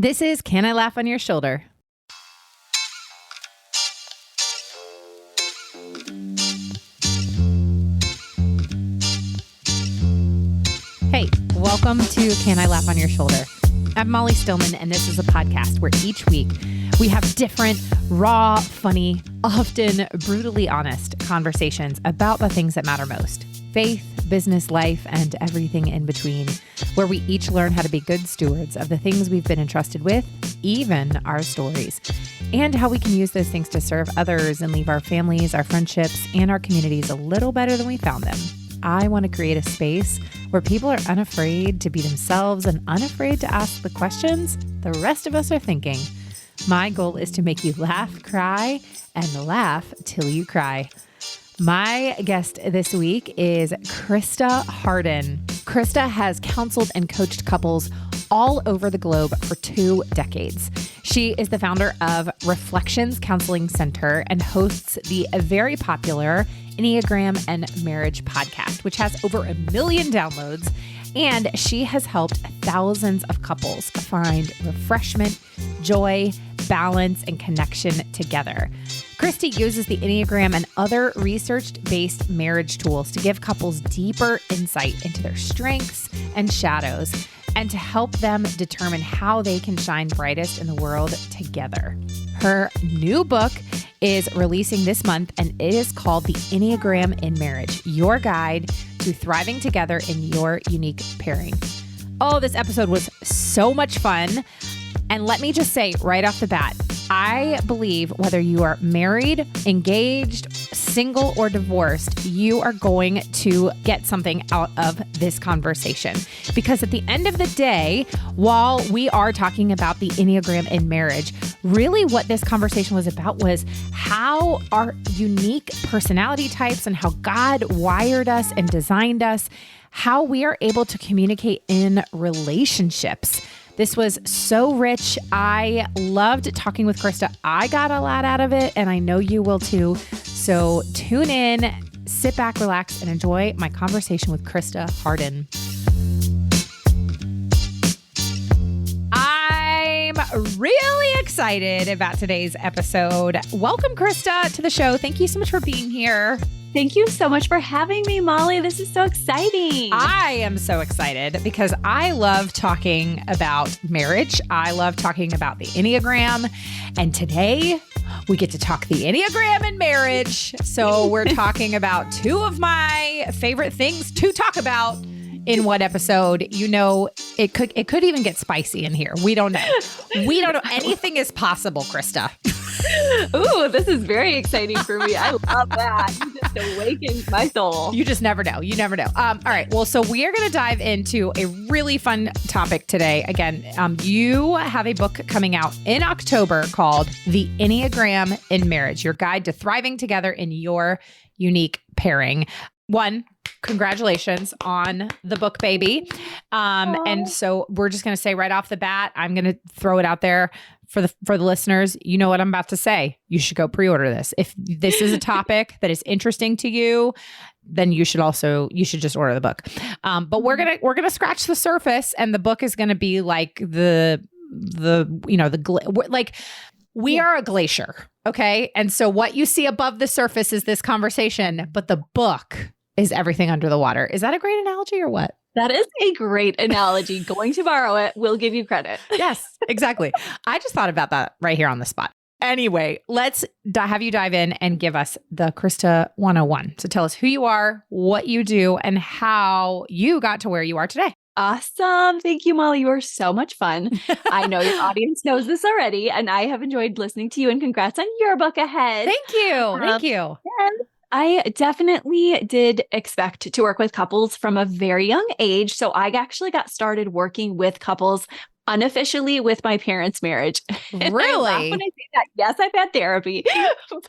This is Can I Laugh on Your Shoulder? Hey, welcome to Can I Laugh on Your Shoulder? I'm Molly Stillman, and this is a podcast where each week we have different, raw, funny, often brutally honest conversations about the things that matter most. Faith, business, life, and everything in between, where we each learn how to be good stewards of the things we've been entrusted with, even our stories, and how we can use those things to serve others and leave our families, our friendships, and our communities a little better than we found them. I want to create a space where people are unafraid to be themselves and unafraid to ask the questions the rest of us are thinking. My goal is to make you laugh, cry, and laugh till you cry. My guest this week is Christa Hardin. Christa has counseled and coached couples all over the globe for 2 decades. She is the founder of Reflections Counseling Center and hosts the very popular Enneagram and Marriage podcast, which has over 1 million downloads. And she has helped thousands of couples find refreshment, joy, balance, and connection together. Christy uses the Enneagram and other research-based marriage tools to give couples deeper insight into their strengths and shadows, and to help them determine how they can shine brightest in the world together. Her new book is releasing this month, and it is called The Enneagram in Marriage, Your Guide to Thriving Together in Your Unique Pairing. Oh, this episode was so much fun. And let me just say right off the bat, I believe whether you are married, engaged, single, or divorced, you are going to get something out of this conversation. Because at the end of the day, while we are talking about the Enneagram in marriage, really what this conversation was about was how our unique personality types and how God wired us and designed us, how we are able to communicate in relationships. This was so rich. I loved talking with Christa. I got a lot out of it, and I know you will too. So tune in, sit back, relax, and enjoy my conversation with Christa Hardin. I'm really excited about today's episode. Welcome, Christa, to the show. Thank you so much for being here. Thank you so much for having me, Molly. This is so exciting. I am so excited because I love talking about marriage. I love talking about the Enneagram. And today we get to talk the Enneagram and marriage. So we're talking about 2 of my favorite things to talk about in one episode. You know, it could even get spicy in here. We don't know. We don't know. Anything is possible, Christa. Ooh, this is very exciting for me. I love that. You just awakened my soul. You just never know. You never know. All right. Well, so we are going to dive into a really fun topic today. Again, you have a book coming out in October called The Enneagram in Marriage, Your Guide to Thriving Together in Your Unique Pairing. One, congratulations on the book, baby. And so we're just going to say right off the bat, I'm going to throw it out there for the listeners. You know what I'm about to say. You should go pre-order this. If this is a topic that is interesting to you, then you should just order the book. But we're gonna scratch the surface, and the book is going to be like we are a glacier, okay? And so what you see above the surface is this conversation, but the book is everything under the water. Is that a great analogy or what? That is a great analogy. Going to borrow it. We'll give you credit. Yes, exactly. I just thought about that right here on the spot. Anyway, let's have you dive in and give us the Christa 101. So tell us who you are, what you do, and how you got to where you are today. Awesome. Thank you, Molly. You are so much fun. I know your audience knows this already, and I have enjoyed listening to you, and congrats on your book ahead. Thank you. Thank you. I definitely did expect to work with couples from a very young age. So I actually got started working with couples unofficially with my parents' marriage. Really? When I say that, yes, I've had therapy,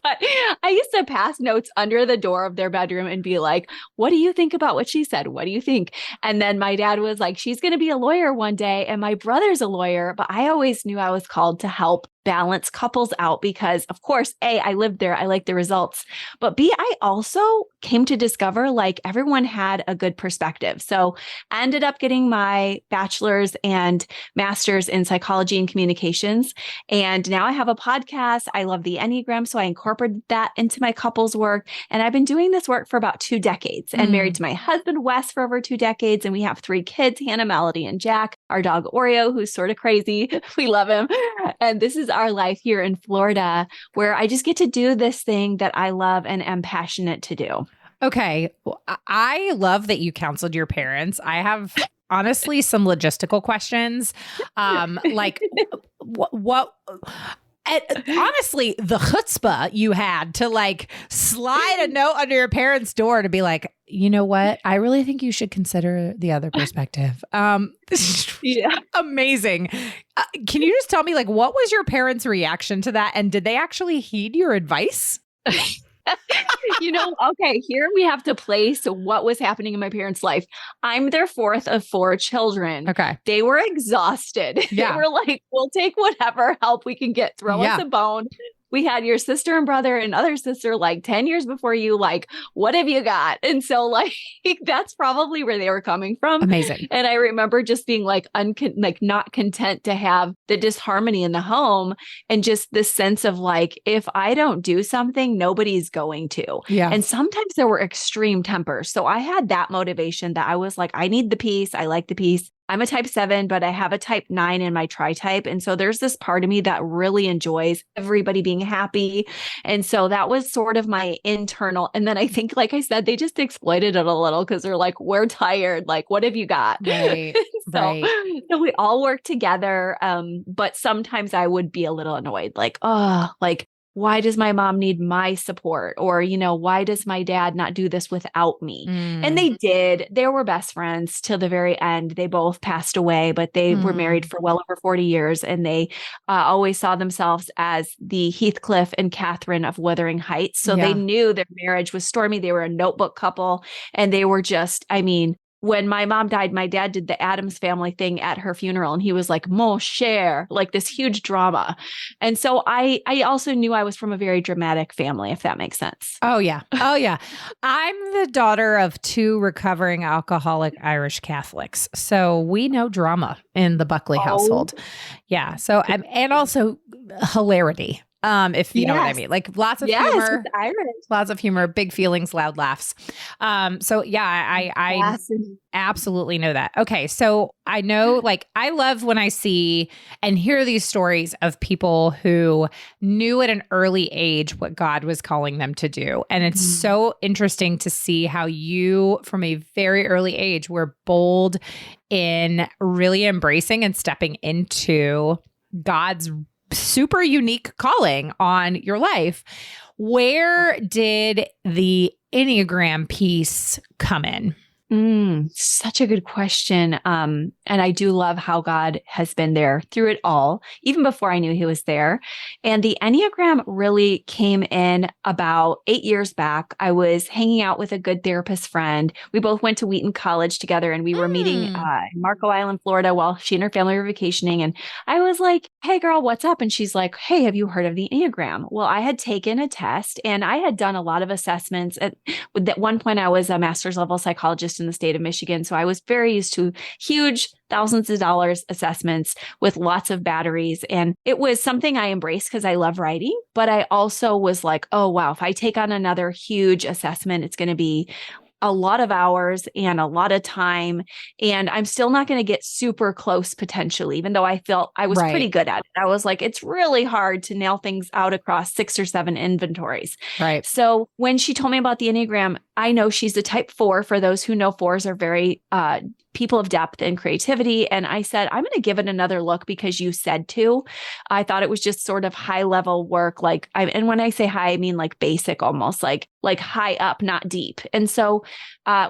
but I used to pass notes under the door of their bedroom and be like, what do you think about what she said? What do you think? And then my dad was like, she's going to be a lawyer one day. And my brother's a lawyer, but I always knew I was called to help balance couples out because, of course, A, I lived there. I like the results. But B, I also came to discover like everyone had a good perspective. So I ended up getting my bachelor's and master's in psychology and communications. And now I have a podcast. I love the Enneagram. So I incorporated that into my couples work. And I've been doing this work for about 2 decades and married to my husband, Wes, for over 2 decades. And we have 3 kids, Hannah, Melody, and Jack, our dog Oreo, who's sort of crazy. We love him. And this is our life here in Florida, where I just get to do this thing that I love and am passionate to do. Okay. Well, I love that you counseled your parents. I have honestly some logistical questions. Like what and honestly, the chutzpah you had to like slide a note under your parents' door to be like, you know what? I really think you should consider the other perspective. Yeah. Amazing. Can you just tell me like, what was your parents' reaction to that? And did they actually heed your advice? Okay, here we have to place what was happening in my parents' life. I'm their 4th of 4 children. Okay. They were exhausted. Yeah. They were like, we'll take whatever help we can get. Throw us a bone. We had your sister and brother and other sister like 10 years before you, like, what have you got? And so like, that's probably where they were coming from. Amazing. And I remember just being like, not content to have the disharmony in the home and just this sense of like, if I don't do something, nobody's going to. Yeah. And sometimes there were extreme tempers. So I had that motivation that I was like, I need the peace. I like the peace. I'm a type 7, but I have a type 9 in my tri-type. And so there's this part of me that really enjoys everybody being happy. And so that was sort of my internal. And then I think, like I said, they just exploited it a little because they're like, we're tired. Like, what have you got? Right. So we all work together. But sometimes I would be a little annoyed, like, oh, like, why does my mom need my support? Or, why does my dad not do this without me? And they did. They were best friends till the very end. They both passed away, but they were married for well over 40 years. And they always saw themselves as the Heathcliff and Catherine of Wuthering Heights. So they knew their marriage was stormy. They were a notebook couple. And they were just, when my mom died, my dad did the Addams Family thing at her funeral. And he was like, mon cher, like this huge drama. And so I also knew I was from a very dramatic family, if that makes sense. Oh, yeah. Oh, yeah. I'm the daughter of 2 recovering alcoholic Irish Catholics. So we know drama in the Buckley household. Yeah. So, and also hilarity. If you know what I mean, like lots of humor, lots of humor, big feelings, loud laughs. So yeah, I absolutely know that. Okay. So I know, like, I love when I see and hear these stories of people who knew at an early age what God was calling them to do. And it's so interesting to see how you, from a very early age, were bold in really embracing and stepping into God's super unique calling on your life. Where did the Enneagram piece come in? Such a good question. And I do love how God has been there through it all, even before I knew he was there. And the Enneagram really came in about 8 years back. I was hanging out with a good therapist friend. We both went to Wheaton College together and we were meeting in Marco Island, Florida, while she and her family were vacationing. And I was like, hey girl, what's up? And she's like, hey, have you heard of the Enneagram? Well, I had taken a test and I had done a lot of assessments. At one point, I was a master's level psychologist in the state of Michigan. So I was very used to huge thousands of dollars assessments with lots of batteries. And it was something I embraced because I love writing. But I also was like, oh, wow, if I take on another huge assessment, it's going to be a lot of hours and a lot of time. And I'm still not going to get super close potentially, even though I felt I was pretty good at it. I was like, it's really hard to nail things out across 6 or 7 inventories. Right. So when she told me about the Enneagram, I know she's a type 4. For those who know, 4s are very people of depth and creativity. And I said, I'm going to give it another look because you said to. I thought it was just sort of high level work. And when I say high, I mean like basic, almost like high up, not deep. And so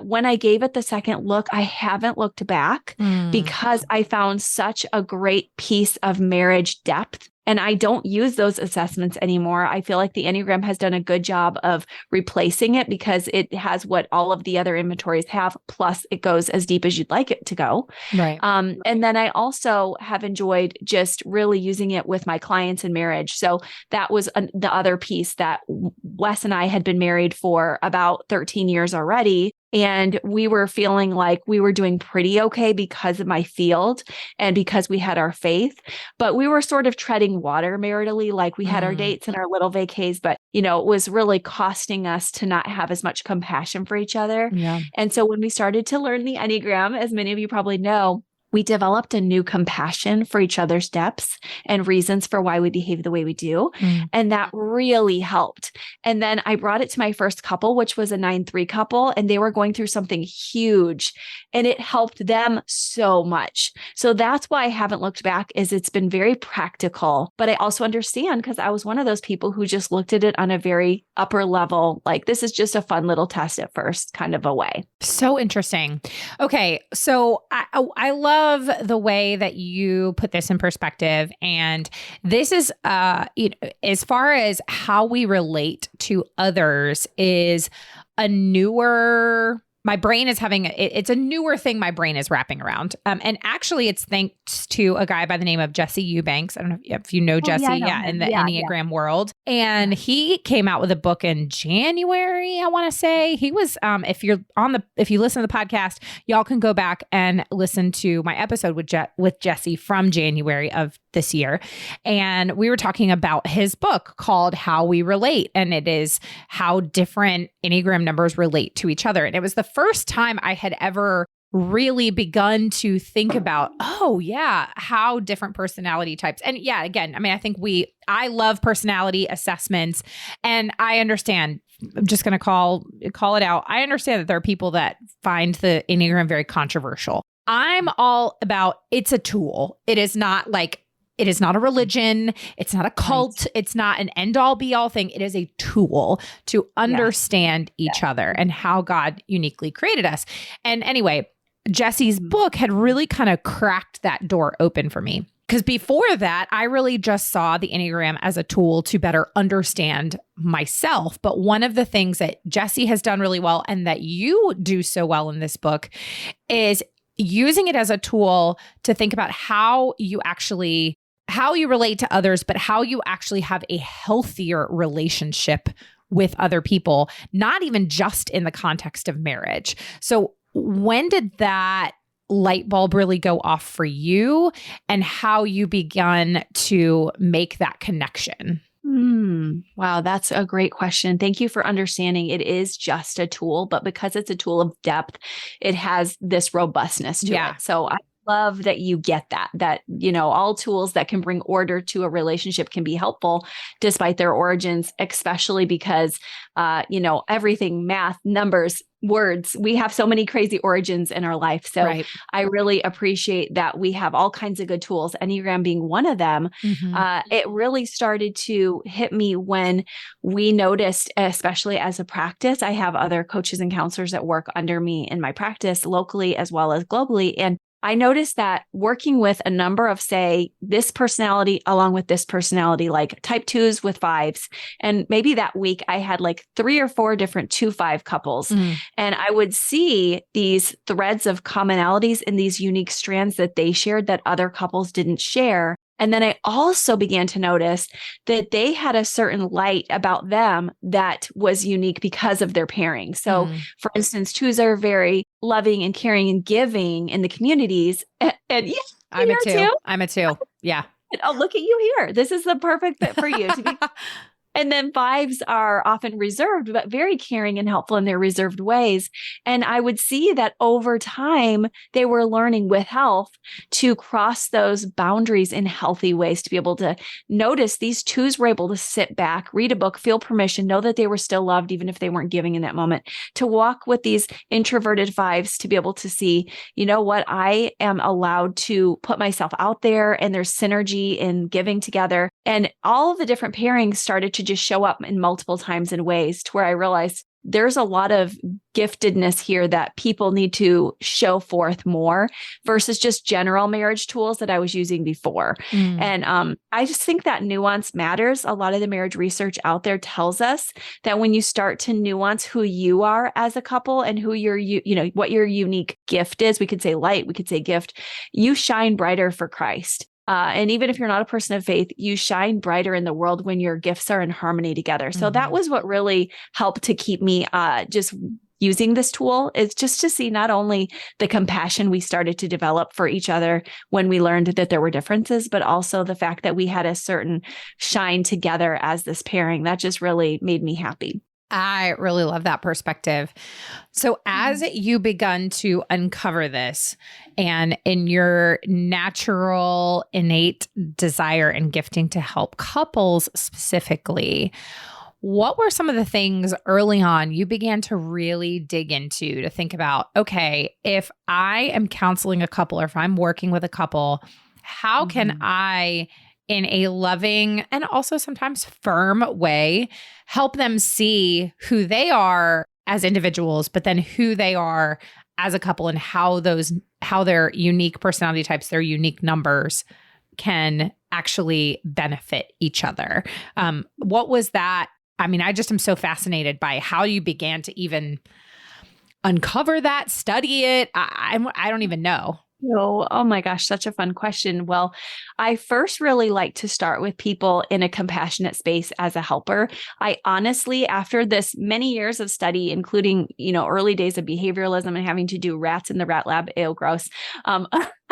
when I gave it the second look, I haven't looked back because I found such a great piece of marriage depth And I don't use those assessments anymore. I feel like the Enneagram has done a good job of replacing it because it has what all of the other inventories have, plus it goes as deep as you'd like it to go. Right. And then I also have enjoyed just really using it with my clients in marriage. So that was the other piece, that Wes and I had been married for about 13 years already. And we were feeling like we were doing pretty okay because of my field and because we had our faith, but we were sort of treading water maritally. Like we had our dates and our little vacays, but it was really costing us to not have as much compassion for each other. Yeah. And so when we started to learn the Enneagram, as many of you probably know, we developed a new compassion for each other's depths and reasons for why we behave the way we do. And that really helped. And then I brought it to my first couple, which was a 9-3 couple, and they were going through something huge and it helped them so much. So that's why I haven't looked back, is it's been very practical, but I also understand because I was one of those people who just looked at it on a very upper level, like this is just a fun little test at first kind of a way. So interesting. Okay. So I love the way that you put this in perspective. And this is, as far as how we relate to others is a newer, my brain is having, it's a newer thing my brain is wrapping around. And actually it's thanks to a guy by the name of Jesse Eubanks. I don't know if you know Jesse, in the Enneagram world. And he came out with a book in January, I want to say. He was, if you listen to the podcast, y'all can go back and listen to my episode with Jesse from January of this year. And we were talking about his book called How We Relate. And it is how different Enneagram numbers relate to each other. And it was the first time I had ever really begun to think about, how different personality types. And again, I think I love personality assessments, and I understand, I'm just going to call it out. I understand that there are people that find the Enneagram very controversial. I'm all about, it's a tool. It is not a religion. It's not a cult. Right. It's not an end all be all thing. It is a tool to understand each other and how God uniquely created us. And anyway, Jesse's book had really kind of cracked that door open for me. Because before that, I really just saw the Enneagram as a tool to better understand myself. But one of the things that Jesse has done really well, and that you do so well in this book, is using it as a tool to think about how you relate to others, but how you actually have a healthier relationship with other people, not even just in the context of marriage. So when did that light bulb really go off for you, and how you begun to make that connection? Wow, that's a great question. Thank you for understanding. It is just a tool, but because it's a tool of depth, it has this robustness to it. So I love that you get that, all tools that can bring order to a relationship can be helpful despite their origins, especially because, everything, math, numbers, words, we have so many crazy origins in our life. So I really appreciate that we have all kinds of good tools, Enneagram being one of them. It really started to hit me when we noticed, especially as a practice, I have other coaches and counselors that work under me in my practice locally as well as globally. And I noticed that working with a number of, say, this personality along with this personality, like type 2s with 5s. And maybe that week I had like 3 or 4 different 2-5 couples. And I would see these threads of commonalities in these unique strands that they shared that other couples didn't share. And then I also began to notice that they had a certain light about them that was unique because of their pairing. So for instance, 2s are very loving and caring and giving in the communities. And I'm a 2. I'm a 2. Yeah. Oh, look at you here. This is the perfect fit for you to be. And then 5s are often reserved, but very caring and helpful in their reserved ways. And I would see that over time, they were learning with health to cross those boundaries in healthy ways, to be able to notice these 2s were able to sit back, read a book, feel permission, know that they were still loved, even if they weren't giving in that moment, to walk with these introverted 5s, to be able to see, you know what, I am allowed to put myself out there, and there's synergy in giving together. And all of the different pairings started to just show up in multiple times in ways to where I realized there's a lot of giftedness here that people need to show forth more versus just general marriage tools that I was using before. And I just think that nuance matters. A lot of the marriage research out there tells us that when you start to nuance who you are as a couple and who what your unique gift is, we could say light, we could say gift, you shine brighter for Christ. And even if you're not a person of faith, you shine brighter in the world when your gifts are in harmony together. So that was what really helped to keep me just using this tool, is just to see not only the compassion we started to develop for each other when we learned that there were differences, but also the fact that we had a certain shine together as this pairing. That just really made me happy. I really love that perspective. So as you begun to uncover this and in your natural, innate desire and gifting to help couples specifically, what were some of the things early on you began to really dig into to think about, okay, if I am counseling a couple or if I'm working with a couple, how can I, in a loving and also sometimes firm way, help them see who they are as individuals, but then who they are as a couple and how their unique personality types, their unique numbers can actually benefit each other. What was that? I mean, I just am so fascinated by how you began to even uncover that, study it. I don't even know. Oh my gosh, such a fun question. Well, I first really like to start with people in a compassionate space as a helper. I honestly, after this many years of study, including, early days of behavioralism and having to do rats in the rat lab, ew, gross.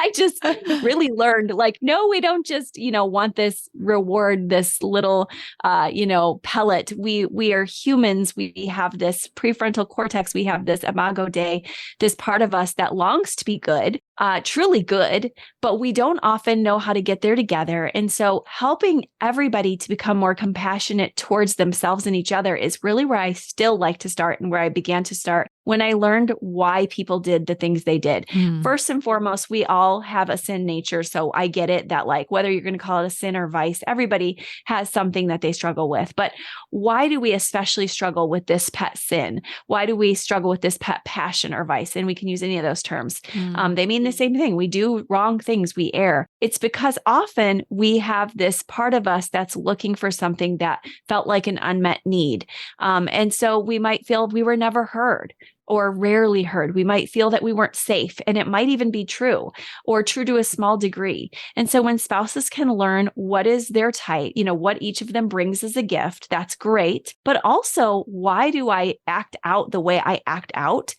I just really learned no, we don't just, want this reward, this little, pellet. We are humans. We have this prefrontal cortex. We have this imago Dei, this part of us that longs to be good, truly good, but we don't often know how to get there together. And so helping everybody to become more compassionate towards themselves and each other is really where I still like to start and where I began to start when I learned why people did the things they did. First and foremost, we all have a sin nature. So I get it that whether you're going to call it a sin or vice, everybody has something that they struggle with. But why do we especially struggle with this pet sin? Why do we struggle with this pet passion or vice? And we can use any of those terms. They mean the same thing. We do wrong things. We err. It's because often we have this part of us that's looking for something that felt like an unmet need. And so we might feel we were never heard or rarely heard. We might feel that we weren't safe, and it might even be true or true to a small degree. And so when spouses can learn what is their type, what each of them brings as a gift, that's great. But also, why do I act out the way I act out?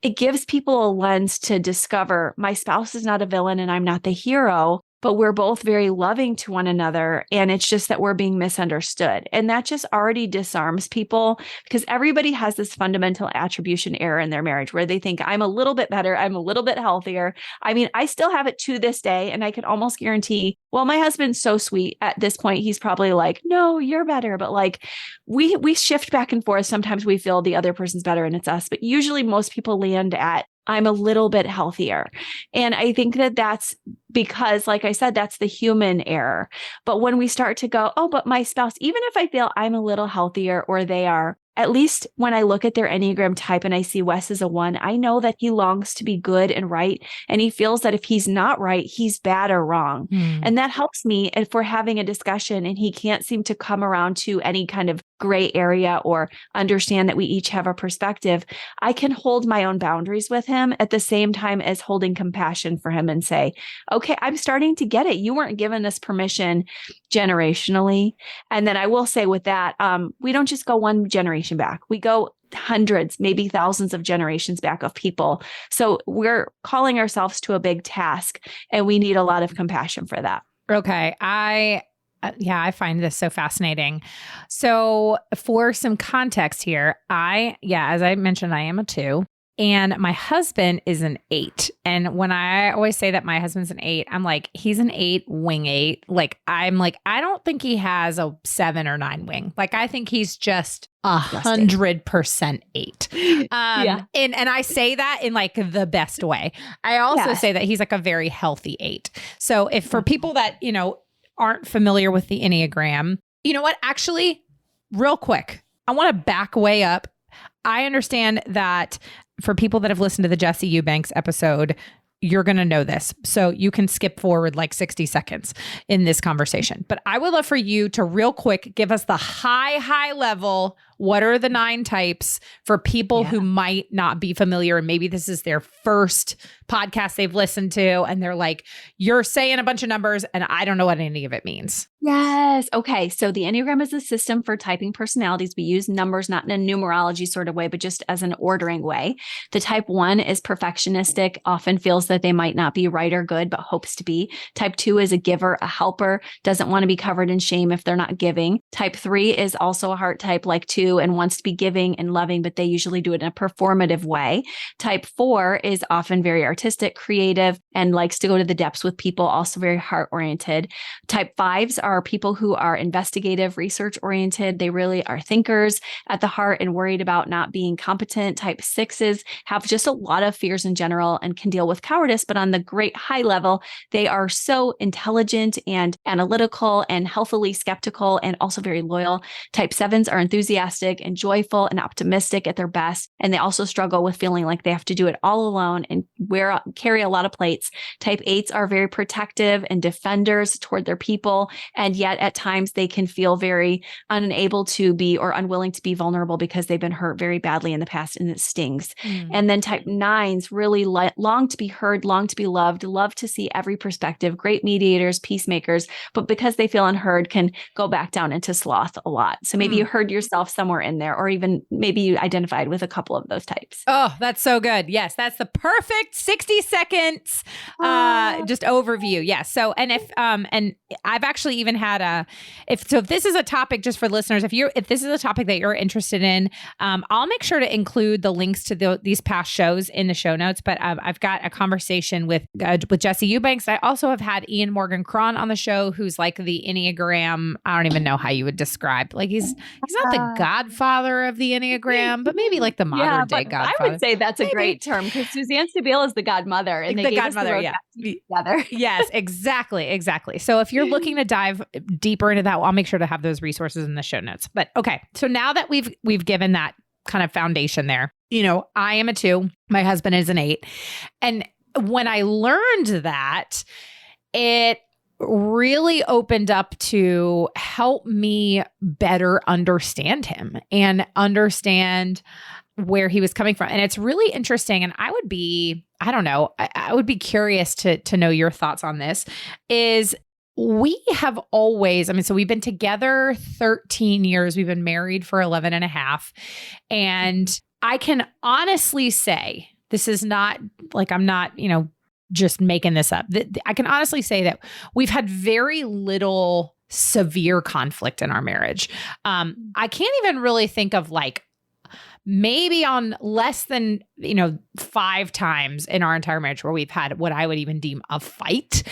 It gives people a lens to discover my spouse is not a villain and I'm not the hero, but we're both very loving to one another. And it's just that we're being misunderstood. And that just already disarms people, because everybody has this fundamental attribution error in their marriage where they think I'm a little bit better, I'm a little bit healthier. I mean, I still have it to this day. And I can almost guarantee, well, my husband's so sweet at this point, he's probably like, no, you're better. But we shift back and forth. Sometimes we feel the other person's better and it's us. But usually most people land at, I'm a little bit healthier. And I think that that's because, like I said, that's the human error. But when we start to go, oh, but my spouse, even if I feel I'm a little healthier or they are, at least when I look at their Enneagram type and I see Wes as a 1, I know that he longs to be good and right. And he feels that if he's not right, he's bad or wrong. And that helps me if we're having a discussion and he can't seem to come around to any kind of gray area or understand that we each have a perspective. I can hold my own boundaries with him at the same time as holding compassion for him and say, okay, I'm starting to get it. You weren't given this permission generationally. And then I will say with that, we don't just go one generation back. We go hundreds, maybe thousands of generations back of people. So we're calling ourselves to a big task, and we need a lot of compassion for that. Okay. I find this so fascinating. So for some context here, as I mentioned, I am a 2. And my husband is an 8. And when I always say that my husband's an 8, I'm like, he's an 8, wing 8. I don't think he has a 7 or 9 wing. I think he's just 100% 8. And I say that in the best way. I also say that he's a very healthy 8. So if for people that, aren't familiar with the Enneagram, you know what? Actually, real quick, I want to back way up. I understand that for people that have listened to the Jesse Eubanks episode, you're going to know this. So you can skip forward like 60 seconds in this conversation. But I would love for you to real quick give us the high level. What are the 9 types for people who might not be familiar? And maybe this is their first podcast they've listened to. And they're like, you're saying a bunch of numbers and I don't know what any of it means. Yes. Okay. So the Enneagram is a system for typing personalities. We use numbers not in a numerology sort of way, but just as an ordering way. The type 1 is perfectionistic, often feels that they might not be right or good, but hopes to be. Type 2 is a giver, a helper, doesn't want to be covered in shame if they're not giving. Type 3 is also a heart type like 2 and wants to be giving and loving, but they usually do it in a performative way. Type 4 is often very artistic, creative, and likes to go to the depths with people, also very heart-oriented. Type 5s are people who are investigative, research-oriented. They really are thinkers at the heart and worried about not being competent. Type 6s have just a lot of fears in general and can deal with cowardice, but on the great high level, they are so intelligent and analytical and healthily skeptical and also very loyal. Type 7s are enthusiastic and joyful and optimistic at their best. And they also struggle with feeling like they have to do it all alone and carry a lot of plates. Type 8s are very protective and defenders toward their people. And yet at times they can feel very unable to be or unwilling to be vulnerable because they've been hurt very badly in the past and it stings. And then type 9s really long to be heard, long to be loved, love to see every perspective, great mediators, peacemakers, but because they feel unheard can go back down into sloth a lot. So maybe you heard yourself somewhere in there, or even maybe you identified with a couple of those types. Oh, that's so good. Yes, that's the perfect 60 seconds just overview. Yes. So, and and I've actually even had if this is a topic just for listeners, if this is a topic that you're interested in, I'll make sure to include the links to these past shows in the show notes. But I've got a conversation with Jesse Eubanks. I also have had Ian Morgan Cron on the show, who's like the Enneagram. I don't even know how you would describe. Like he's not the godfather of the Enneagram, but maybe like the modern day godfather. I would say that's a great term because Suzanne Stabile is the godmother, and they gave us the road together. Yes, exactly. So if you're looking to dive deeper into that, I'll make sure to have those resources in the show notes. But okay, so now that we've given that kind of foundation there, I am a 2, my husband is an 8, and when I learned that, it really opened up to help me better understand him and understand where he was coming from. And it's really interesting. And I would be curious to know your thoughts on this. Is we have always, so we've been together 13 years. We've been married for 11 and a half. And I can honestly say, this is not like, I'm not, just making this up. I can honestly say that we've had very little severe conflict in our marriage. I can't even really think of like maybe on less than, 5 times in our entire marriage where we've had what I would even deem a fight.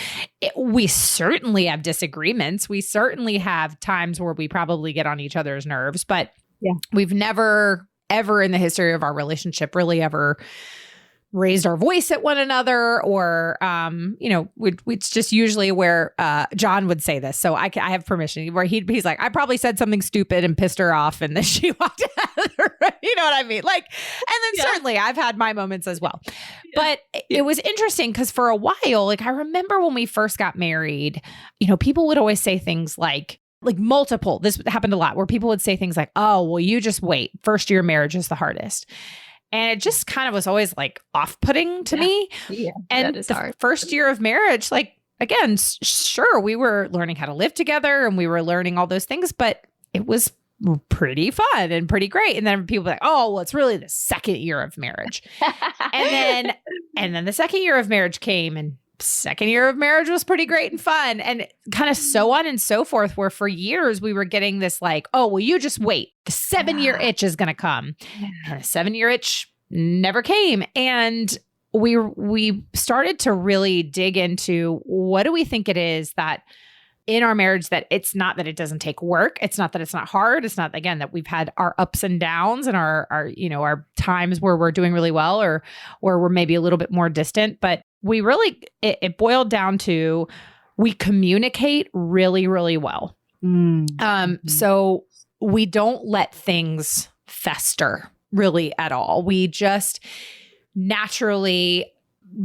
We certainly have disagreements. We certainly have times where we probably get on each other's nerves, but we've never, ever in the history of our relationship really ever raised our voice at one another, or, it's just usually where John would say this. So I have permission where he's like, I probably said something stupid and pissed her off. And then she walked out. You know what I mean? Like, and then certainly I've had my moments as well. But it was interesting because for a while, like I remember when we first got married, people would always say things like multiple, this happened a lot where people would say things like, oh, well, you just wait. First year marriage is the hardest. And it just kind of was always like off-putting to me. Yeah, and the hard. First year of marriage, like, again, sure, we were learning how to live together and we were learning all those things, but it was pretty fun and pretty great. And then people were like, oh, well, it's really the second year of marriage. and then the second year of marriage came, and second year of marriage was pretty great and fun, and kind of so on and so forth, where for years we were getting this like, oh, well, you just wait. The 7-year itch is going to come. And the 7-year itch never came. And we started to really dig into what do we think it is that in our marriage, that it's not that it doesn't take work. It's not that it's not hard. It's not, again, that we've had our ups and downs and our times where we're doing really well or where we're maybe a little bit more distant. But we really, it boiled down to, we communicate really, really well. So we don't let things fester really at all. We just naturally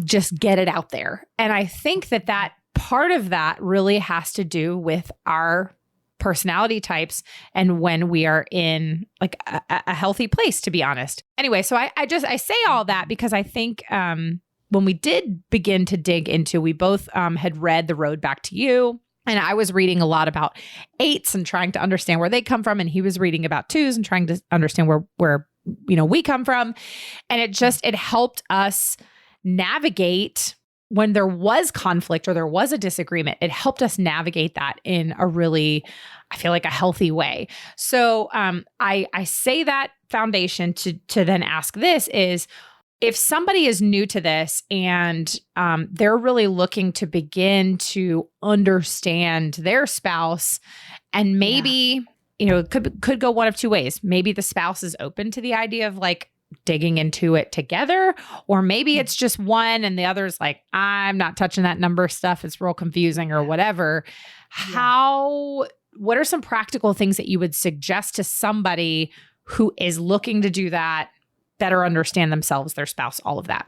just get it out there. And I think that part of that really has to do with our personality types and when we are in like a healthy place, to be honest. Anyway, so I say all that because I think when we did begin to dig into, we both had read The Road Back to You. And I was reading a lot about 8s and trying to understand where they come from. And he was reading about 2s and trying to understand where we come from. And it helped us navigate when there was conflict or there was a disagreement. It helped us navigate that in a really, I feel like, a healthy way. So I say that foundation to then ask this is, if somebody is new to this and they're really looking to begin to understand their spouse, and maybe, it could go one of two ways. Maybe the spouse is open to the idea of like digging into it together, or maybe it's just one and the other's like, I'm not touching that number stuff. It's real confusing or whatever. What are some practical things that you would suggest to somebody who is looking to do that, better understand themselves, their spouse, all of that?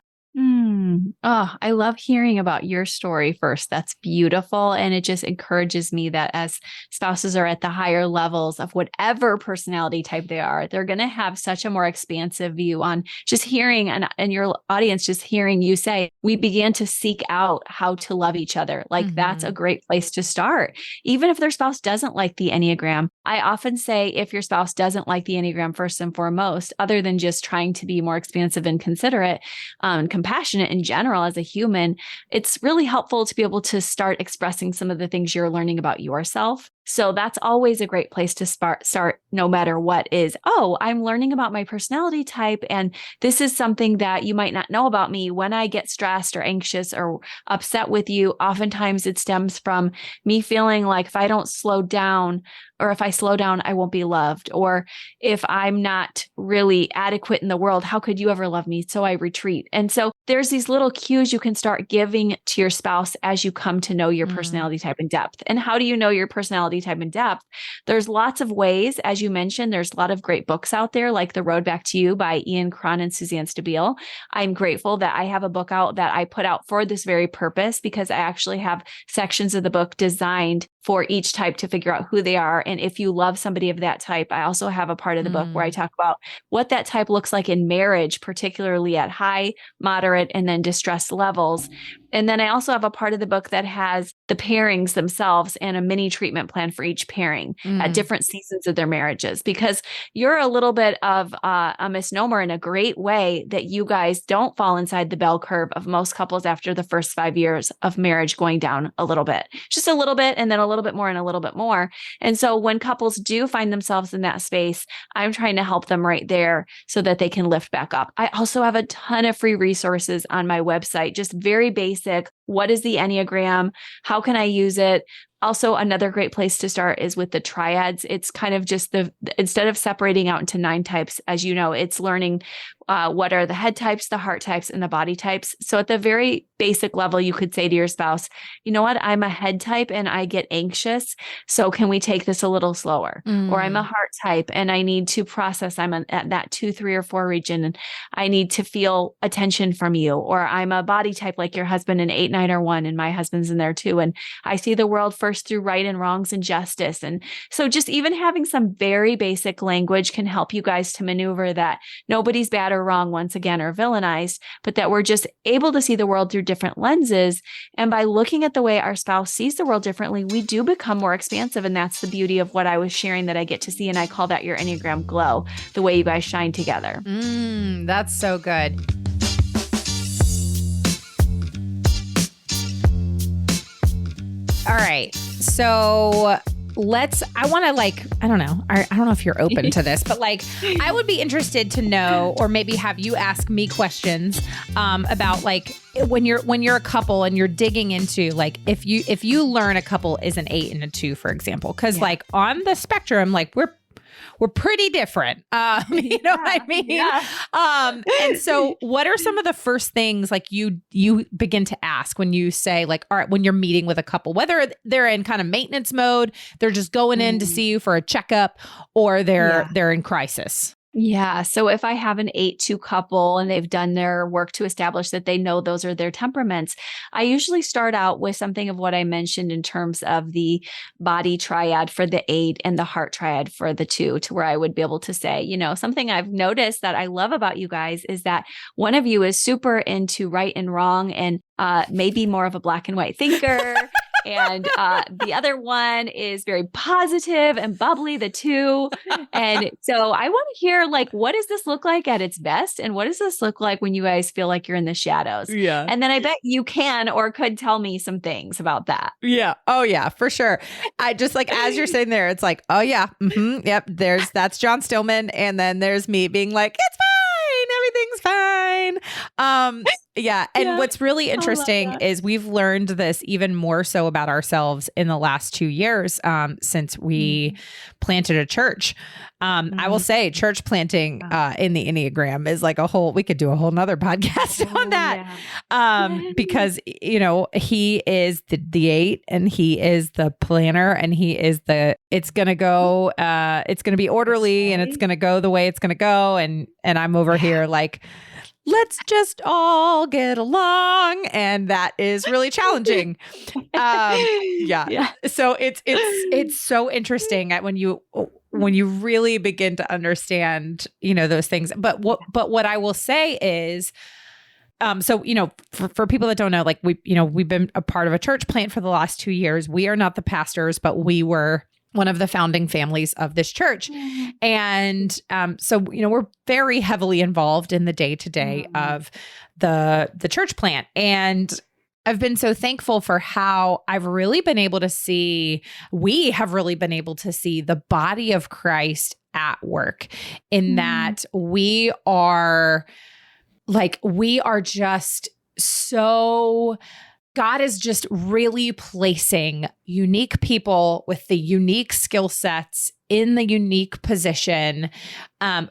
Oh, I love hearing about your story first. That's beautiful. And it just encourages me that as spouses are at the higher levels of whatever personality type they are, they're going to have such a more expansive view on just hearing and your audience, just hearing you say, we began to seek out how to love each other. Like that's a great place to start. Even if their spouse doesn't like the Enneagram, I often say if your spouse doesn't like the Enneagram first and foremost, other than just trying to be more expansive and considerate and compassionate in general as a human, it's really helpful to be able to start expressing some of the things you're learning about yourself. So that's always a great place to start no matter what is, oh, I'm learning about my personality type. And this is something that you might not know about me. When I get stressed or anxious or upset with you, oftentimes it stems from me feeling like if I don't slow down, or if I slow down, I won't be loved. Or if I'm not really adequate in the world, how could you ever love me? So I retreat. And so there's these little cues you can start giving to your spouse as you come to know your personality type in depth. And how do you know your personality type in depth? There's lots of ways. As you mentioned, there's a lot of great books out there, like The Road Back to You by Ian Cron and Suzanne Stabile. I'm grateful that I have a book out that I put out for this very purpose, because I actually have sections of the book designed for each type to figure out who they are. And if you love somebody of that type, I also have a part of the book where I talk about what that type looks like in marriage, particularly at high, moderate, and then distress levels. And then I also have a part of the book that has the pairings themselves and a mini treatment plan for each pairing at different seasons of their marriages, because you're a little bit of a misnomer in a great way that you guys don't fall inside the bell curve of most couples after the first 5 years of marriage going down a little bit, just a little bit, and then a little bit more and a little bit more. And so when couples do find themselves in that space, I'm trying to help them right there so that they can lift back up. I also have a ton of free resources on my website, just very basic. What is the Enneagram? How can I use it? Also, another great place to start is with the triads. It's kind of just instead of separating out into 9 types, as you know, it's learning what are the head types, the heart types, and the body types. So at the very basic level, you could say to your spouse, you know what, I'm a head type and I get anxious. So can we take this a little slower? Or I'm a heart type and I need to process. I'm at that 2, 3, or 4 region and I need to feel attention from you. Or I'm a body type like your husband, an 8, 9, or 1, and my husband's in there too. And I see the world first through right and wrongs and justice. And so just even having some very basic language can help you guys to maneuver that nobody's bad or wrong once again or villainized, but that we're just able to see the world through different lenses. And by looking at the way our spouse sees the world differently, we do become more expansive. And that's the beauty of what I was sharing that I get to see. And I call that your Enneagram glow, the way you guys shine together. That's so good. All right. So I want to I don't know if you're open to this, but I would be interested to know, or maybe have you ask me questions about when you're a couple and you're digging into if you learn a couple is an 8 and a 2, for example, because on the spectrum, we're pretty different. You know what I mean? Yeah. And so what are some of the first things you begin to ask when you say all right, when you're meeting with a couple, whether they're in kind of maintenance mode, they're just going in to see you for a checkup, or they're in crisis? Yeah. So if I have an 8-2 couple and they've done their work to establish that they know those are their temperaments, I usually start out with something of what I mentioned in terms of the body triad for the 8 and the heart triad for the 2, to where I would be able to say, something I've noticed that I love about you guys is that one of you is super into right and wrong and maybe more of a black and white thinker. And the other one is very positive and bubbly, the 2. And so I want to hear, like, what does this look like at its best? And what does this look like when you guys feel like you're in the shadows? Yeah. And then I bet you can or could tell me some things about that. Yeah. Oh yeah, for sure. I just like, as you're sitting there, it's like, oh yeah. Yep. That's John Stillman. And then there's me being like, it's fine. Everything's fine. Yeah. And what's really interesting is we've learned this even more so about ourselves in the last 2 years, since we planted a church. I will say church planting in the Enneagram is like we could do a whole nother podcast on that. Because, he is the 8 and he is the planner and he is it's going to be orderly and it's going to go the way it's going to go. And I'm over here like, let's just all get along. And that is really challenging. Yeah. So it's so interesting when you really begin to understand, those things. But what I will say is, so, for people that don't know, like we've been a part of a church plant for the last 2 years. We are not the pastors, but we were one of the founding families of this church. And so, we're very heavily involved in the day-to-day of the church plant. And I've been so thankful for how we have really been able to see the body of Christ at work in that we are just so... God is just really placing unique people with the unique skill sets in the unique position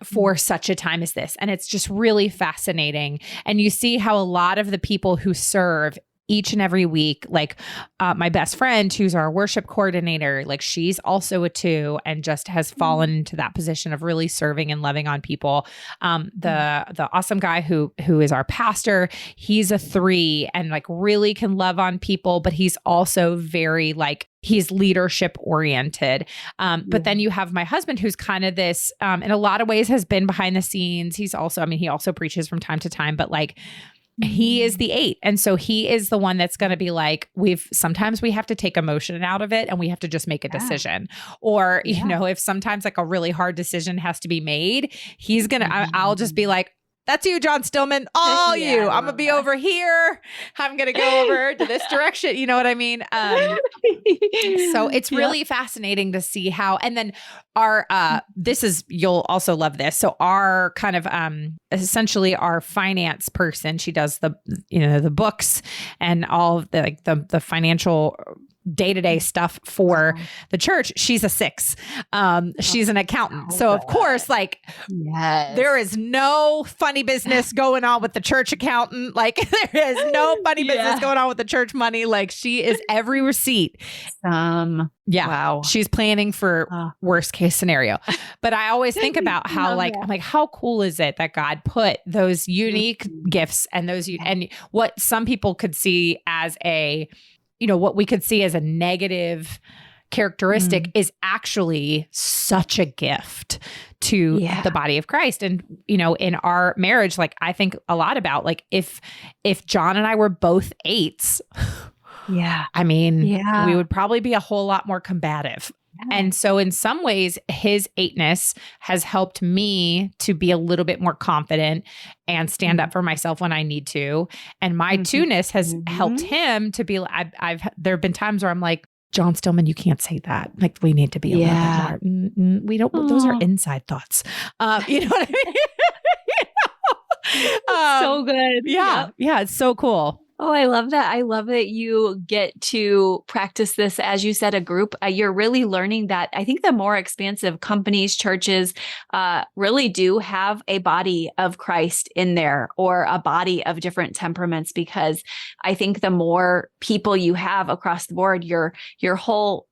for such a time as this. And it's just really fascinating. And you see how a lot of the people who serve each and every week, like my best friend, who's our worship coordinator, like she's also a 2 and just has fallen into that position of really serving and loving on people. The awesome guy who is our pastor, he's a 3 and like really can love on people, but he's also very he's leadership oriented. But then you have my husband, who's kind of this, in a lot of ways has been behind the scenes. He also preaches from time to time, but he is the 8. And so he is the one that's going to be like, sometimes we have to take emotion out of it and we have to just make a decision. Or, if sometimes like a really hard decision has to be made, he's going to, I'll just be like, that's you, John Stillman, all you. I'm going to be over here. I'm going to go over to this direction. You know what I mean? So it's really fascinating to see how, and then our, you'll also love this. So our kind of, essentially our finance person, she does the books and all of the financial day-to-day stuff for the church. She's a 6. She's an accountant. So of course, there is no funny business going on with the church accountant. Like there is no funny business going on with the church money. Like she is every receipt. Wow. She's planning for worst case scenario. But I always think about how I'm like, how cool is it that God put those unique gifts and and what some people could see as what we could see as a negative characteristic is actually such a gift to the body of Christ. And, in our marriage, I think a lot about if John and I were both 8s, we would probably be a whole lot more combative. And so in some ways, his 8ness has helped me to be a little bit more confident and stand up for myself when I need to. And my 2ness has helped him to be, there have been times where I'm like, John Stillman, you can't say that. Like we need to be a little bit more. We don't, those are inside thoughts. You know what I mean? So good. Yeah. Yeah. It's so cool. Oh, I love that. I love that you get to practice this, as you said, a group. You're really learning that I think the more expansive companies, churches really do have a body of Christ in there or a body of different temperaments, because I think the more people you have across the board, your whole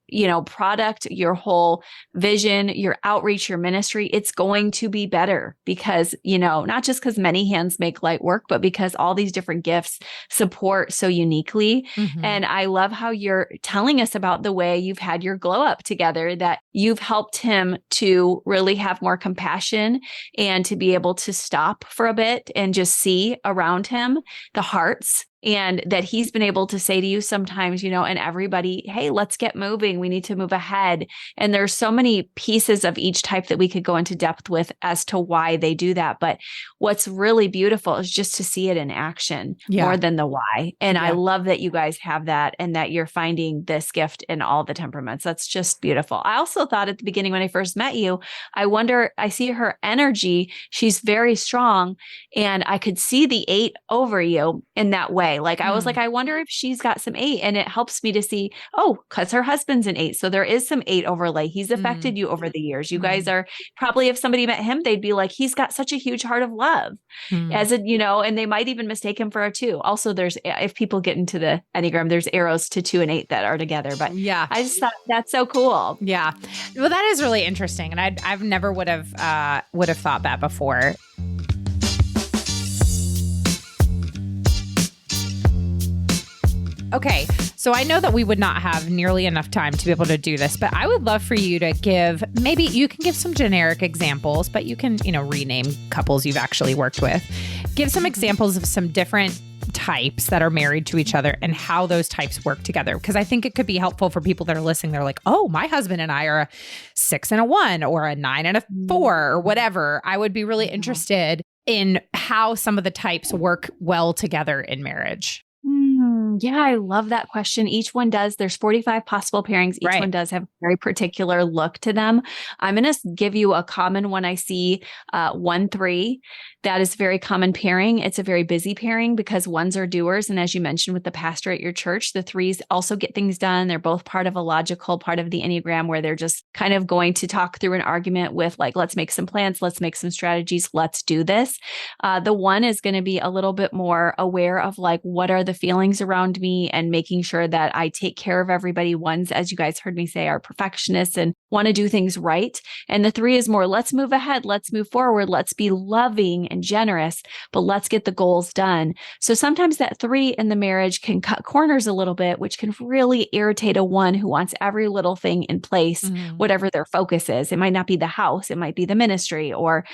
product, your whole vision, your outreach, your ministry, it's going to be better because, not just because many hands make light work, but because all these different gifts support so uniquely. Mm-hmm. And I love how you're telling us about the way you've had your glow up together, that you've helped him to really have more compassion and to be able to stop for a bit and just see around him the hearts. And that he's been able to say to you sometimes, and everybody, hey, let's get moving. We need to move ahead. And there's so many pieces of each type that we could go into depth with as to why they do that. But what's really beautiful is just to see it in action more than the why. And I love that you guys have that and that you're finding this gift in all the temperaments. That's just beautiful. I also thought at the beginning when I first met you, I see her energy. She's very strong. And I could see the 8 over you in that way. Like I was like, I wonder if she's got some 8, and it helps me to see, because her husband's an 8. So there is some 8 overlay. He's affected you over the years. You guys are probably, if somebody met him, they'd be like, he's got such a huge heart of love and they might even mistake him for a 2. Also, if people get into the Enneagram, there's arrows to 2 and 8 that are together, but I just thought that's so cool. Yeah. Well, that is really interesting. And I've never would have thought that before. Okay, so I know that we would not have nearly enough time to be able to do this, but I would love for you to maybe you can give some generic examples, but you can, rename couples you've actually worked with. Give some examples of some different types that are married to each other and how those types work together. Because I think it could be helpful for people that are listening. They're like, oh, my husband and I are a 6 and a 1 or a 9 and a 4 or whatever. I would be really interested in how some of the types work well together in marriage. Yeah, I love that question. Each one does. There's 45 possible pairings. Each one does have a very particular look to them. I'm going to give you a common one I see, 1-3. That is a very common pairing. It's a very busy pairing because 1s are doers. And as you mentioned with the pastor at your church, the 3s also get things done. They're both part of a logical part of the Enneagram where they're just kind of going to talk through an argument with like, let's make some plans, let's make some strategies, let's do this. The 1 is going to be a little bit more aware of like, what are the feelings around me and making sure that I take care of everybody. 1s, as you guys heard me say, are perfectionists and want to do things right. And the 3 is more, let's move ahead, let's move forward, let's be loving and generous, but let's get the goals done. So sometimes that 3 in the marriage can cut corners a little bit, which can really irritate a 1 who wants every little thing in place, whatever their focus is. It might not be the house, it might be the ministry or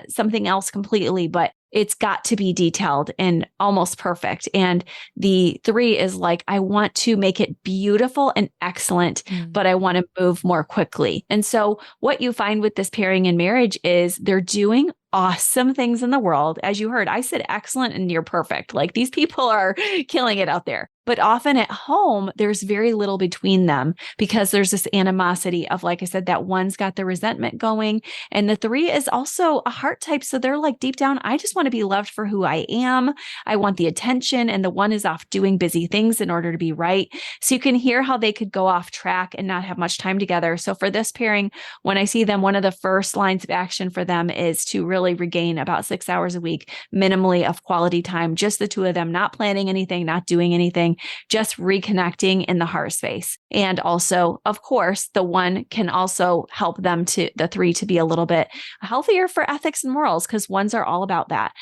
something else completely, but it's got to be detailed and almost perfect. And the 3 is like, I want to make it beautiful and excellent, but I want to move more quickly. And so what you find with this pairing in marriage is they're doing awesome things in the world. As you heard, I said excellent and near perfect. Like these people are killing it out there. But often at home, there's very little between them because there's this animosity of, like I said, that 1's got the resentment going. And the 3 is also a heart type. So they're like deep down, I just want to be loved for who I am. I want the attention. And the 1 is off doing busy things in order to be right. So you can hear how they could go off track and not have much time together. So for this pairing, when I see them, one of the first lines of action for them is to really regain about 6 hours a week, minimally of quality time, just the 2 of them, not planning anything, not doing anything, just reconnecting in the heart space. And also, of course, the 1 can also help them the 3 to be a little bit healthier for ethics and morals because 1s are all about that.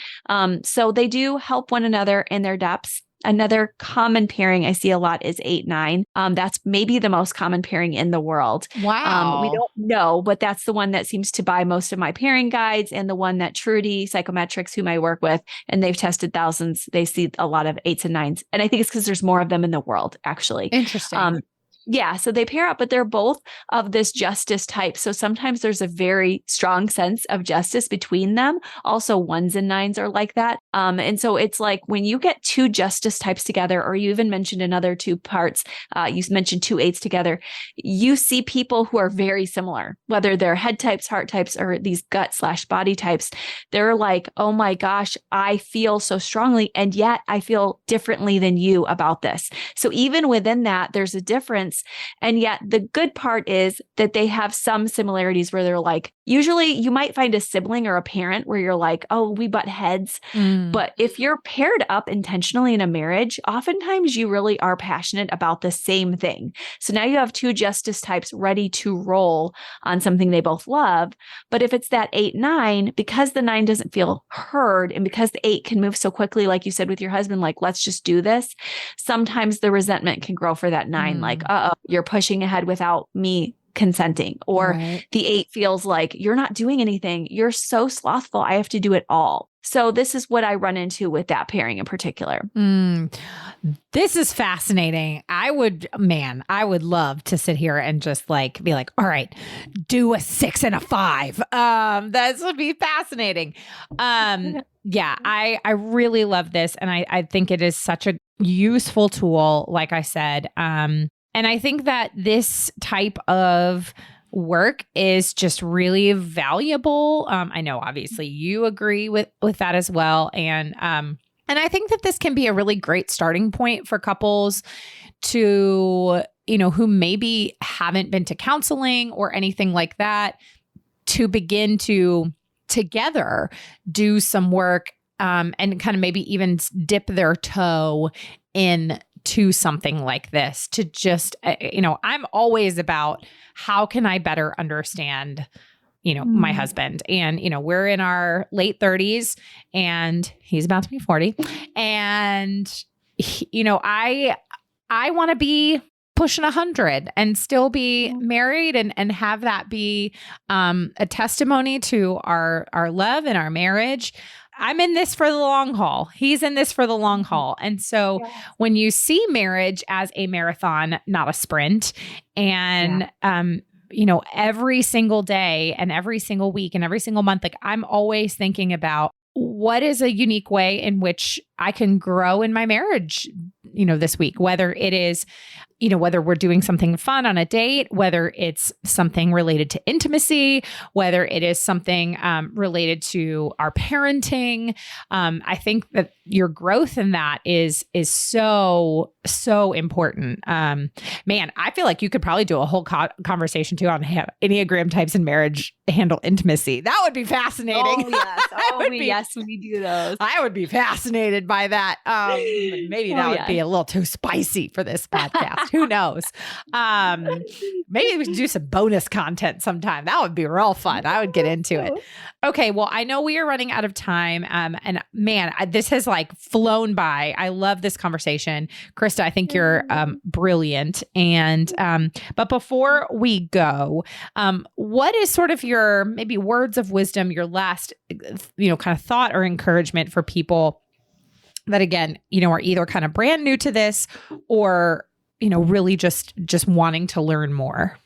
So they do help one another in their depths. Another common pairing I see a lot is 8-9. That's maybe the most common pairing in the world. Wow. We don't know, but that's the one that seems to buy most of my pairing guides and the one that Trudy Psychometrics, whom I work with, and they've tested thousands. They see a lot of 8s and 9s. And I think it's because there's more of them in the world, actually. Interesting. Yeah, so they pair up, but they're both of this justice type. So sometimes there's a very strong sense of justice between them. Also, 1s and 9s are like that. And so it's like when you get 2 justice types together, or you even mentioned another 2 parts, you mentioned 2 8s together, you see people who are very similar, whether they're head types, heart types, or these gut/body types. They're like, oh my gosh, I feel so strongly, and yet I feel differently than you about this. So even within that, there's a difference. And yet the good part is that they have some similarities where they're like, Usually you might find a sibling or a parent where you're like, oh, we butt heads. But if you're paired up intentionally in a marriage, oftentimes you really are passionate about the same thing. So now you have two justice types ready to roll on something they both love. But if it's that 8-9, because the 9 doesn't feel heard, and because the 8 can move so quickly, like you said with your husband, like, let's just do this, sometimes the resentment can grow for that 9, like, you're pushing ahead without me consenting, or the 8 feels like you're not doing anything. You're so slothful. I have to do it all. So this is what I run into with that pairing in particular. This is fascinating. I would love to sit here and just like be like, all right, do a 6 and a 5. This would be fascinating. Yeah, I really love this. And I think it is such a useful tool, like I said. And I think that this type of work is just really valuable. I know obviously you agree with that as well. And I think that this can be a really great starting point for couples to, who maybe haven't been to counseling or anything like that, to begin to together do some work and kind of maybe even dip their toe into something like this, to just, I'm always about how can I better understand, my husband. And, we're in our late 30s and he's about to be 40. And, I want to be pushing 100 and still be married and have that be a testimony to our love and our marriage. I'm in this for the long haul. He's in this for the long haul. And so when you see marriage as a marathon, not a sprint, and, every single day and every single week and every single month, like I'm always thinking about what is a unique way in which I can grow in my marriage, this week, whether it is, whether we're doing something fun on a date, whether it's something related to intimacy, whether it is something related to our parenting. I think that your growth in that is so, so important. Man, I feel like you could probably do a whole conversation too on Enneagram types in marriage handle intimacy. That would be fascinating. Oh, yes. Yes, we do those. I would be fascinated by that. Maybe that would be a little too spicy for this podcast. Who knows? Maybe we should do some bonus content sometime. That would be real fun. I would get into it. Okay. Well, I know we are running out of time. And man, this has like flown by. I love this conversation. Christa, I think you're brilliant. And, but before we go, what is sort of your maybe words of wisdom, your last, kind of thought or encouragement for people that, again, are either kind of brand new to this or, really just wanting to learn more?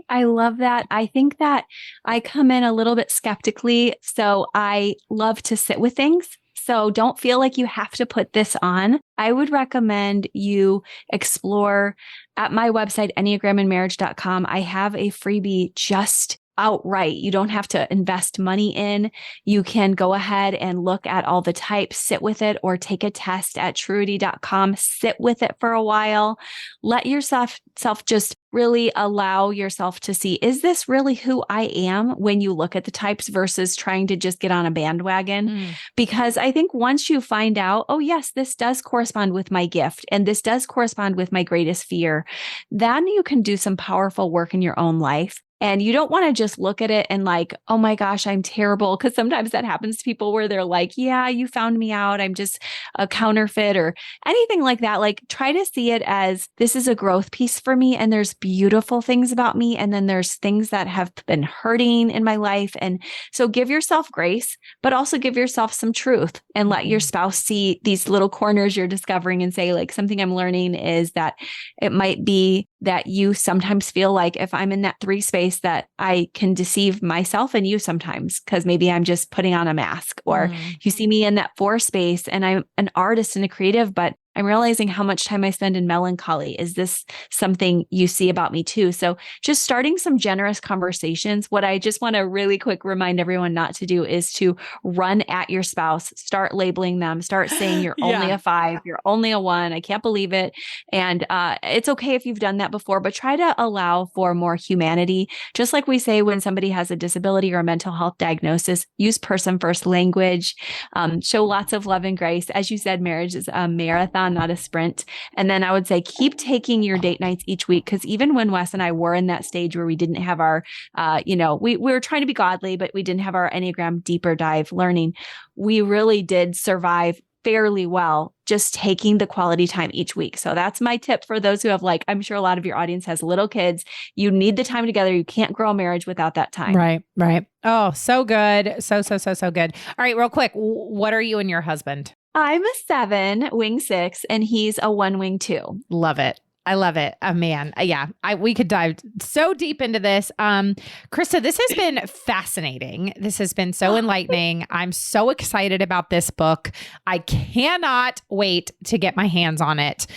I love that. I think that I come in a little bit skeptically. So I love to sit with things. So don't feel like you have to put this on. I would recommend you explore at my website, enneagramandmarriage.com. I have a freebie just outright. You don't have to invest money in. You can go ahead and look at all the types, sit with it, or take a test at truity.com. Sit with it for a while. Let yourself just really allow yourself to see, is this really who I am when you look at the types versus trying to just get on a bandwagon? Because I think once you find out, oh yes, this does correspond with my gift and this does correspond with my greatest fear, then you can do some powerful work in your own life. And you don't want to just look at it and like, oh my gosh, I'm terrible. Because sometimes that happens to people where they're like, yeah, you found me out. I'm just a counterfeit or anything like that. Like try to see it as this is a growth piece for me. And there's beautiful things about me. And then there's things that have been hurting in my life. And so give yourself grace, but also give yourself some truth and let your spouse see these little corners you're discovering and say, like, something I'm learning is that it might be that you sometimes feel like if I'm in that 3 space that I can deceive myself and you sometimes, because maybe I'm just putting on a mask, or you see me in that 4 space and I'm an artist and a creative, but I'm realizing how much time I spend in melancholy. Is this something you see about me too? So just starting some generous conversations. What I just want to really quick remind everyone not to do is to run at your spouse, start labeling them, start saying you're only a 5, you're only a 1. I can't believe it. And it's okay if you've done that before, but try to allow for more humanity. Just like we say when somebody has a disability or a mental health diagnosis, use person first language, show lots of love and grace. As you said, marriage is a marathon, not a sprint. And then I would say keep taking your date nights each week, because even when Wes and I were in that stage where we didn't have our, we were trying to be godly, but we didn't have our Enneagram deeper dive learning, we really did survive fairly well just taking the quality time each week. So that's my tip for those who have, like, I'm sure a lot of your audience has little kids. You need the time together. You can't grow a marriage without that time. Right. Oh, so good. So good. All right, real quick. What are you and your husband? I'm a 7, wing 6, and he's a 1, wing 2. Love it. I love it. Man. Yeah. We could dive so deep into this. Christa, this has been fascinating. This has been so enlightening. I'm so excited about this book. I cannot wait to get my hands on it.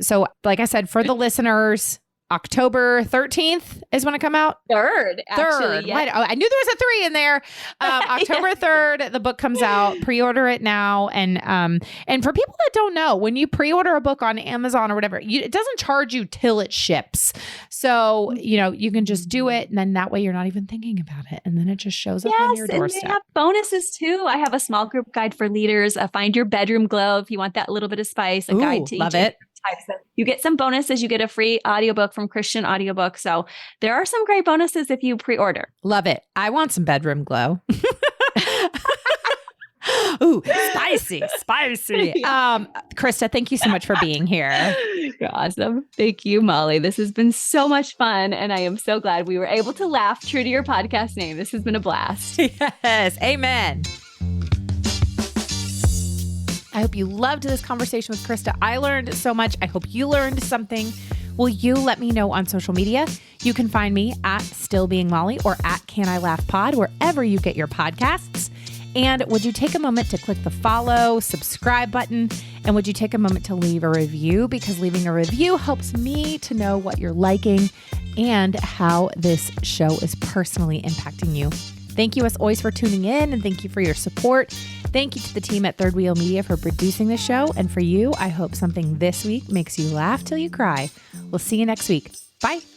So like I said, for the listeners, October 13th is when it come out? 3rd, actually. Yeah. I knew there was a 3 in there. October 3rd, the book comes out. Pre-order it now. And for people that don't know, when you pre-order a book on Amazon or whatever, it doesn't charge you till it ships. So, you can just do it. And then that way you're not even thinking about it. And then it just shows up on your doorstep. And they have bonuses too. I have a small group guide for leaders. Find your bedroom glow if you want that little bit of spice. A guide to love each it. So you get some bonuses. You get a free audiobook from Christian Audiobook. So there are some great bonuses if you pre-order. Love it. I want some bedroom glow. Ooh, spicy. Christa, thank you so much for being here. You're awesome. Thank you, Molly. This has been so much fun. And I am so glad we were able to laugh true to your podcast name. This has been a blast. Yes. Amen. I hope you loved this conversation with Christa. I learned so much. I hope you learned something. Will you let me know on social media? You can find me at Still Being Molly or at Can I Laugh Pod, wherever you get your podcasts. And would you take a moment to click the follow, subscribe button? And would you take a moment to leave a review? Because leaving a review helps me to know what you're liking and how this show is personally impacting you. Thank you as always for tuning in, and thank you for your support. Thank you to the team at Third Wheel Media for producing the show. And for you, I hope something this week makes you laugh till you cry. We'll see you next week. Bye.